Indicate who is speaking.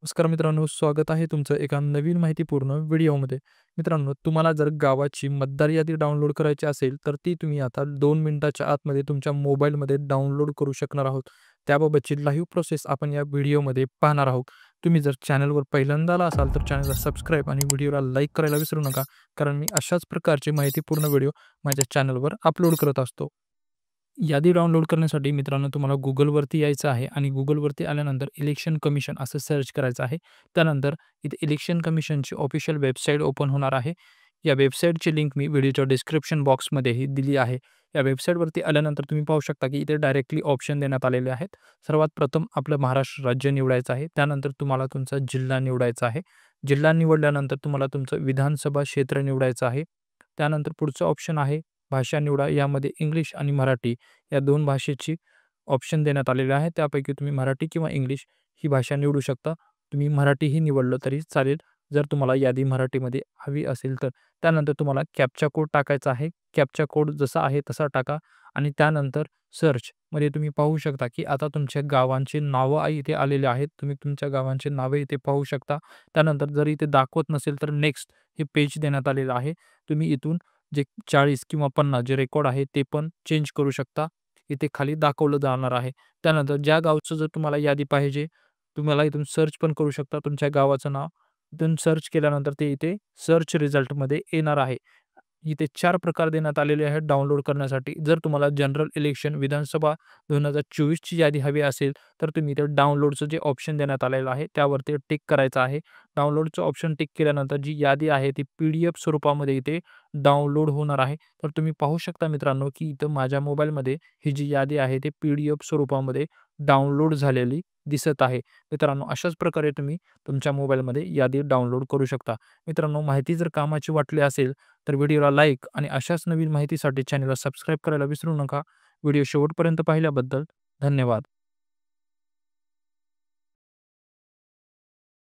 Speaker 1: नमस्कार मित्रांनो, स्वागत आहे तुमचं एका नवीन माहितीपूर्ण व्हिडिओमध्ये. मित्रांनो, तुम्हाला जर गावाची मतदार यादी डाउनलोड करायची असेल, तर ती तुम्ही आता 2 मिनिटाच्या आतमध्ये तुमच्या मोबाईलमध्ये डाउनलोड करू शकणार आहोत. त्याबाबतची लाईव्ह प्रोसेस आपण या व्हिडिओमध्ये पाहणार आहोत. तुम्ही जर चॅनलवर पहिल्यांदा आला असाल, तर चॅनलला सबस्क्राईब आणि व्हिडिओला लाईक करायला विसरू नका, कारण मी अशाच प्रकारचे माहितीपूर्ण व्हिडिओ माझ्या चॅनलवर अपलोड करत असतो. यादी डाउनलोड करण्यासाठी मित्रांनो तुम्हाला Googleवरती यायचं आहे आणि Googleवरती आल्यानंतर इलेक्शन कमिशन असं सर्च करायचं आहे. त्यानंतर इथे इलेक्शन कमिशनची ऑफिशियल वेबसाईट ओपन होणार आहे. या वेबसाईटची लिंक मी व्हिडिओच्या डिस्क्रिप्शन बॉक्समध्येही दिली आहे. या वेबसाईटवरती आल्यानंतर तुम्ही पाहू शकता की इथे डायरेक्टली ऑप्शन देण्यात आलेले आहेत. सर्वात प्रथम आपलं महाराष्ट्र राज्य निवडायचं आहे. त्यानंतर तुम्हाला तुमचा जिल्हा निवडायचा आहे. जिल्हा निवडल्यानंतर तुम्हाला तुमचं विधानसभा क्षेत्र निवडायचं आहे. त्यानंतर पुढचं ऑप्शन आहे भाषा निवडा. यामध्ये इंग्लिश आणि मराठी या 2 भाषेची ऑप्शन देण्यात आलेले आहे. त्यापैकी तुम्ही मराठी किंवा इंग्लिश ही भाषा निवडू शकता. तुम्ही मराठीही निवडलं तरी चालेल, जर तुम्हाला यादी मराठीमध्ये हवी असेल तर. त्यानंतर तुम्हाला कॅप्चा कोड टाकायचा आहे. कॅप्चा कोड जसा आहे तसा टाका आणि त्यानंतर सर्चमध्ये तुम्ही पाहू शकता, की आता तुमच्या गावांची नावं इथे आलेले आहेत. तुम्ही तुमच्या गावांची नावे इथे पाहू शकता. त्यानंतर जर इथे दाखवत नसेल तर नेक्स्ट हे पेज देण्यात आलेलं आहे. तुम्ही इथून जे 40 किंवा 50 जे रेकॉर्ड आहे ते पण चेंज करू शकता. इथे खाली दाखवलं जाणार आहे. त्यानंतर ज्या गावचं जर तुम्हाला यादी पाहिजे, तुम्हाला इथून सर्च पण करू शकता तुमच्या गावाचं नाव. इथून सर्च केल्यानंतर ते इथे सर्च रिझल्टमध्ये येणार आहे. इथे 4 प्रकार देण्यात आलेले आहेत डाउनलोड करण्यासाठी. जर तुम्हाला जनरल इलेक्शन विधानसभा 2024 ची यादी हवी असेल, तर तुम्ही इथे डाउनलोडचं जे ऑप्शन देण्यात आलेलं आहे, त्यावरती टिक करायचं आहे. डाउनलोडचं ऑप्शन टिक केल्यानंतर जी यादी आहे ती PDF स्वरूपामध्ये इथे डाउनलोड होणार आहे. तर तुम्ही पाहू शकता मित्रांनो, की इथं माझ्या मोबाईलमध्ये ही जी यादी आहे ती PDF स्वरूपामध्ये डाउनलोड झालेली दिसत आहे. मित्रांनो, अशाच प्रकारे तुम्ही तुमच्या मोबाईलमध्ये यादी डाउनलोड करू शकता. मित्रांनो, माहिती जर कामाची वाटली असेल, तर व्हिडिओला लाईक आणि अशाच नवीन माहितीसाठी चॅनलला सबस्क्राईब करायला विसरू नका. व्हिडिओ शेवटपर्यंत पाहिल्याबद्दल धन्यवाद.